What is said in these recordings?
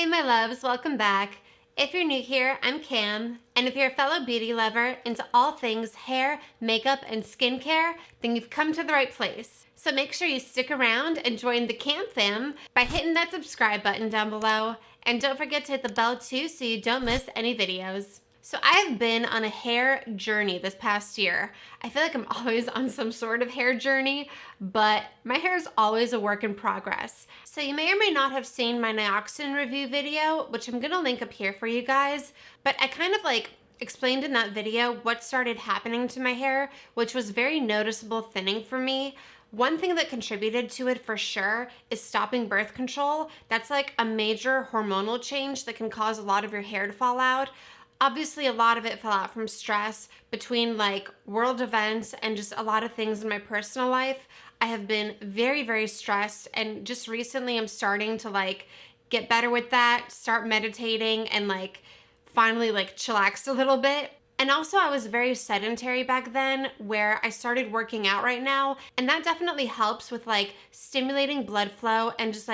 Hey my loves, welcome back. If you're new here, I'm Cam, and if you're a fellow beauty lover into all things hair, makeup, and skincare, then you've come to the right place. So make sure you stick around and join the Cam fam by hitting that subscribe button down below, and don't forget to hit the bell too so you don't miss any videos. So I've been on a hair journey this past year. I feel like I'm always on some sort of hair journey, but my hair is always a work in progress. So you may or may not have seen my Nioxin review video, which I'm gonna link up here for you guys, but I kind of explained in that video what started happening to my hair, which was very noticeable thinning for me. One thing that contributed to it for sure is stopping birth control. That's like a major hormonal change that can cause a lot of your hair to fall out. Obviously, a lot of it fell out from stress between world events and just a lot of things in my personal life. I have been very, very stressed, and just recently I'm starting to get better with that, start meditating and finally chillaxed a little bit. And also I was very sedentary back then, where I started working out right now, and that definitely helps with stimulating blood flow and just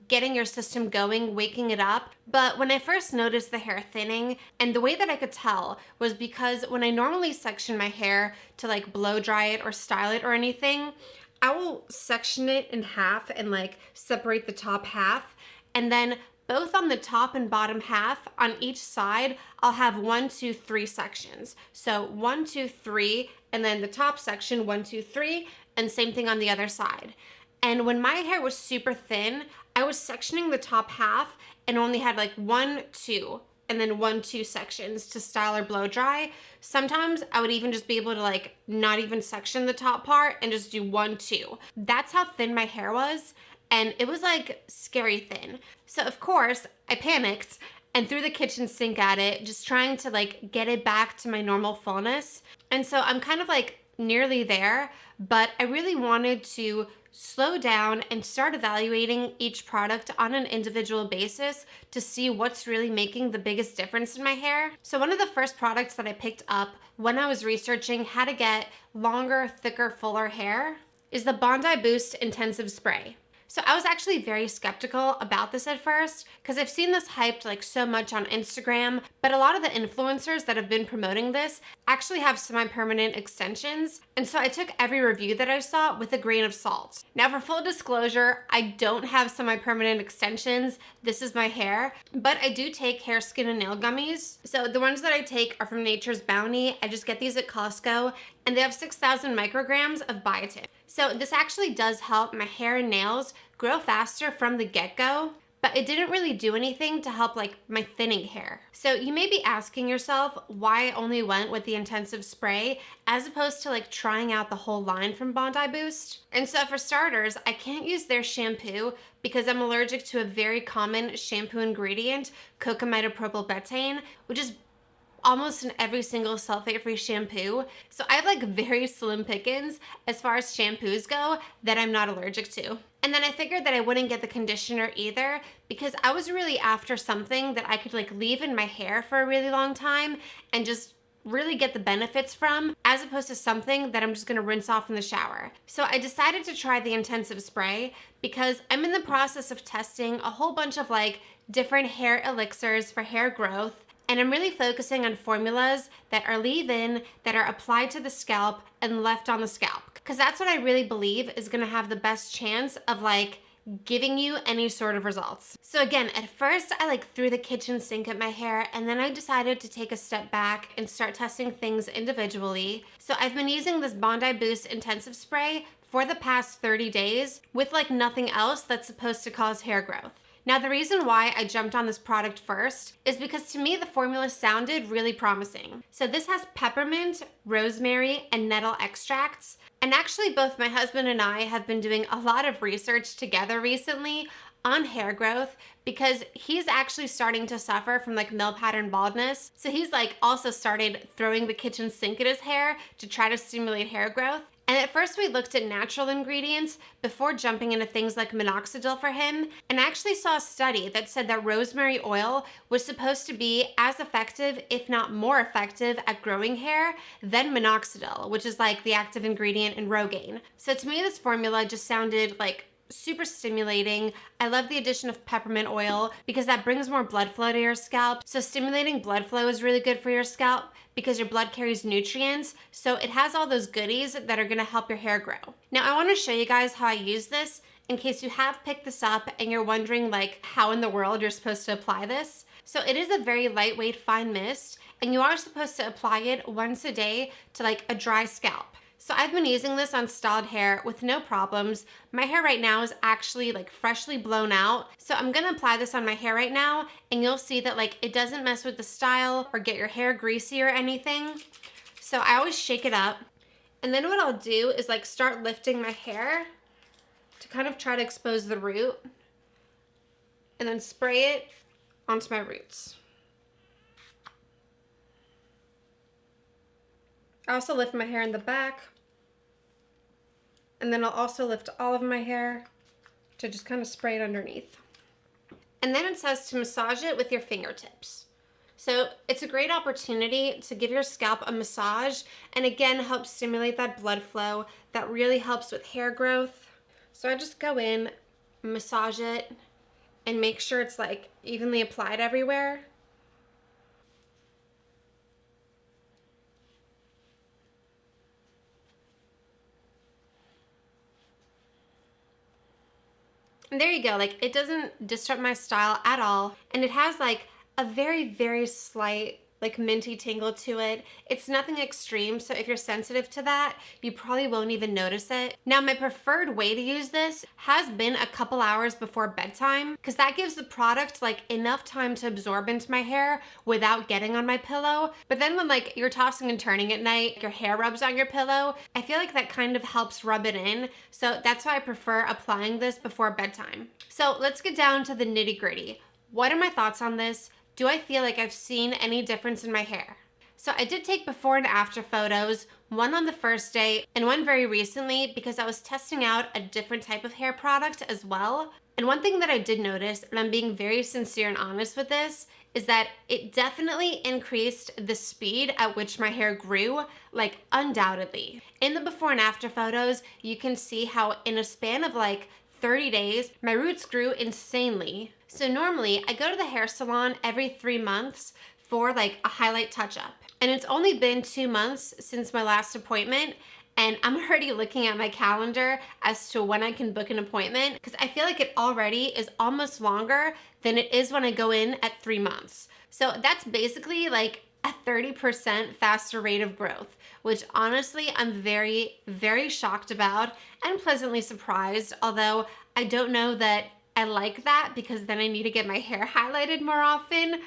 getting your system going, waking it up. But when I first noticed the hair thinning, and the way that I could tell was because when I normally section my hair to blow dry it or style it or anything, I will section it in half and separate the top half, and then both on the top and bottom half on each side, I'll have 1, 2, 3 sections. So 1, 2, 3, and then the top section, 1, 2, 3, and same thing on the other side. And when my hair was super thin, I was sectioning the top half and only had 1, 2, and then 1, 2 sections to style or blow dry. Sometimes I would even just be able to not even section the top part and just do 1, 2. That's how thin my hair was. And it was scary thin. So of course I panicked and threw the kitchen sink at it, just trying to get it back to my normal fullness. And so I'm kind of nearly there, but I really wanted to slow down and start evaluating each product on an individual basis to see what's really making the biggest difference in my hair. So one of the first products that I picked up when I was researching how to get longer, thicker, fuller hair is the Bondi Boost Intensive Spray. So I was actually very skeptical about this at first because I've seen this hyped so much on Instagram, but a lot of the influencers that have been promoting this actually have semi-permanent extensions. And so I took every review that I saw with a grain of salt. Now for full disclosure, I don't have semi-permanent extensions. This is my hair, but I do take hair, skin, and nail gummies. So the ones that I take are from Nature's Bounty. I just get these at Costco, and they have 6,000 micrograms of biotin. So this actually does help my hair and nails grow faster from the get-go, but it didn't really do anything to help my thinning hair. So you may be asking yourself why I only went with the intensive spray as opposed to trying out the whole line from Bondi Boost. And so for starters, I can't use their shampoo because I'm allergic to a very common shampoo ingredient, cocamidopropylbetaine, which is almost in every single sulfate-free shampoo. So I have very slim pickings as far as shampoos go that I'm not allergic to. And then I figured that I wouldn't get the conditioner either because I was really after something that I could leave in my hair for a really long time and just really get the benefits from, as opposed to something that I'm just gonna rinse off in the shower. So I decided to try the intensive spray because I'm in the process of testing a whole bunch of different hair elixirs for hair growth. And I'm really focusing on formulas that are leave-in, that are applied to the scalp and left on the scalp. Because that's what I really believe is gonna have the best chance of giving you any sort of results. So again, at first I threw the kitchen sink at my hair, and then I decided to take a step back and start testing things individually. So I've been using this Bondi Boost Intensive Spray for the past 30 days with nothing else that's supposed to cause hair growth. Now, the reason why I jumped on this product first is because to me, the formula sounded really promising. So this has peppermint, rosemary, and nettle extracts. And actually, both my husband and I have been doing a lot of research together recently on hair growth because he's actually starting to suffer from male pattern baldness. So he's also started throwing the kitchen sink at his hair to try to stimulate hair growth. And at first we looked at natural ingredients before jumping into things like minoxidil for him, and I actually saw a study that said that rosemary oil was supposed to be as effective, if not more effective, at growing hair than minoxidil, which is the active ingredient in Rogaine. So to me, this formula just sounded super stimulating. I love the addition of peppermint oil because that brings more blood flow to your scalp. So stimulating blood flow is really good for your scalp because your blood carries nutrients. So it has all those goodies that are gonna help your hair grow. Now I wanna show you guys how I use this in case you have picked this up and you're wondering like how in the world you're supposed to apply this. So it is a very lightweight fine mist and you are supposed to apply it once a day to like a dry scalp. So I've been using this on styled hair with no problems. My hair right now is actually like freshly blown out. So I'm gonna apply this on my hair right now and you'll see that like it doesn't mess with the style or get your hair greasy or anything. So I always shake it up. And then what I'll do is like start lifting my hair to kind of try to expose the root and then spray it onto my roots. I also lift my hair in the back. And then I'll also lift all of my hair to just kind of spray it underneath. And then it says to massage it with your fingertips. So it's a great opportunity to give your scalp a massage and again help stimulate that blood flow that really helps with hair growth. So I just go in, massage it, and make sure it's like evenly applied everywhere. And there you go, like it doesn't disrupt my style at all. And it has like a very, very slight like minty tingle to it. It's nothing extreme, so if you're sensitive to that, you probably won't even notice it. Now, my preferred way to use this has been a couple hours before bedtime, because that gives the product like enough time to absorb into my hair without getting on my pillow. But then when like you're tossing and turning at night, your hair rubs on your pillow, I feel like that kind of helps rub it in. So that's why I prefer applying this before bedtime. So let's get down to the nitty-gritty. What are my thoughts on this? Do I feel like I've seen any difference in my hair? So I did take before and after photos, one on the first day and one very recently because I was testing out a different type of hair product as well. And one thing that I did notice, and I'm being very sincere and honest with this, is that it definitely increased the speed at which my hair grew, like undoubtedly. In the before and after photos, you can see how in a span of like 30 days, my roots grew insanely. So normally I go to the hair salon every 3 months for like a highlight touch-up. And it's only been 2 months since my last appointment, and I'm already looking at my calendar as to when I can book an appointment because I feel like it already is almost longer than it is when I go in at 3 months. So that's basically like a 30% faster rate of growth, which honestly I'm very, very shocked about and pleasantly surprised, although I don't know that I like that because then I need to get my hair highlighted more often.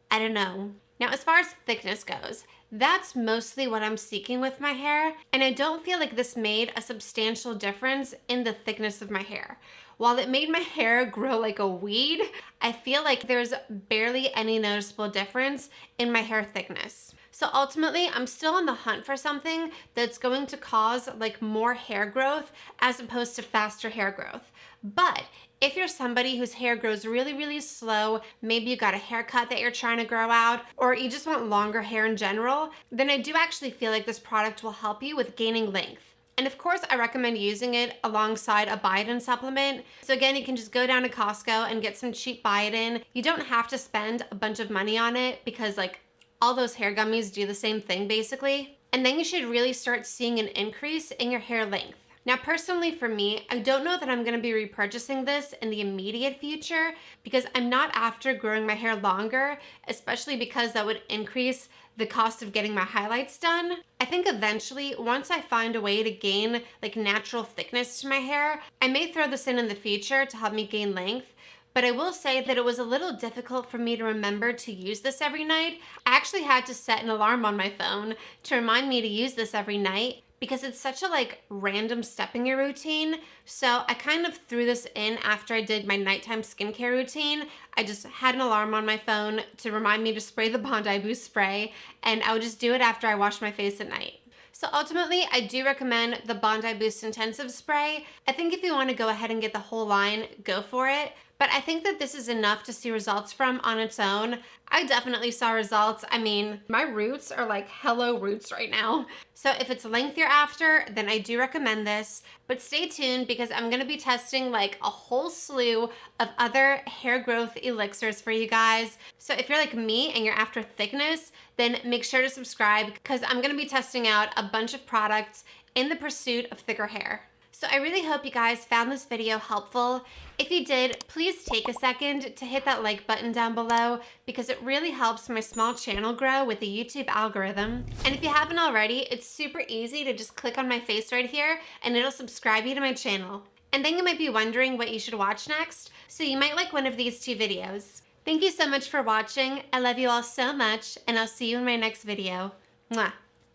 I don't know. Now, as far as thickness goes, that's mostly what I'm seeking with my hair, and I don't feel like this made a substantial difference in the thickness of my hair. While it made my hair grow like a weed, I feel like there's barely any noticeable difference in my hair thickness. So ultimately, I'm still on the hunt for something that's going to cause like more hair growth as opposed to faster hair growth. But if you're somebody whose hair grows really, really slow, maybe you got a haircut that you're trying to grow out, or you just want longer hair in general, then I do actually feel like this product will help you with gaining length. And of course, I recommend using it alongside a biotin supplement. So again, you can just go down to Costco and get some cheap biotin. You don't have to spend a bunch of money on it because like all those hair gummies do the same thing basically. And then you should really start seeing an increase in your hair length. Now, personally for me, I don't know that I'm gonna be repurchasing this in the immediate future because I'm not after growing my hair longer, especially because that would increase the cost of getting my highlights done. I think eventually, once I find a way to gain like natural thickness to my hair, I may throw this in the future to help me gain length. But I will say that it was a little difficult for me to remember to use this every night. I actually had to set an alarm on my phone to remind me to use this every night because it's such a like random step in your routine. So I kind of threw this in after I did my nighttime skincare routine. I just had an alarm on my phone to remind me to spray the Bondi Boost spray, and I would just do it after I washed my face at night. So ultimately, I do recommend the Bondi Boost Intensive Spray. I think if you want to go ahead and get the whole line, go for it. but I think that this is enough to see results from on its own. I definitely saw results. I mean, my roots are like hello roots right now. So if it's length you're after, then I do recommend this, but stay tuned because I'm gonna be testing like a whole slew of other hair growth elixirs for you guys. So if you're like me and you're after thickness, then make sure to subscribe because I'm gonna be testing out a bunch of products in the pursuit of thicker hair. So I really hope you guys found this video helpful. If you did, please take a second to hit that like button down below because it really helps my small channel grow with the YouTube algorithm. And if you haven't already, it's super easy to just click on my face right here and it'll subscribe you to my channel. And then you might be wondering what you should watch next, so you might like one of these two videos. Thank you so much for watching. I love you all so much, and I'll see you in my next video. Mwah.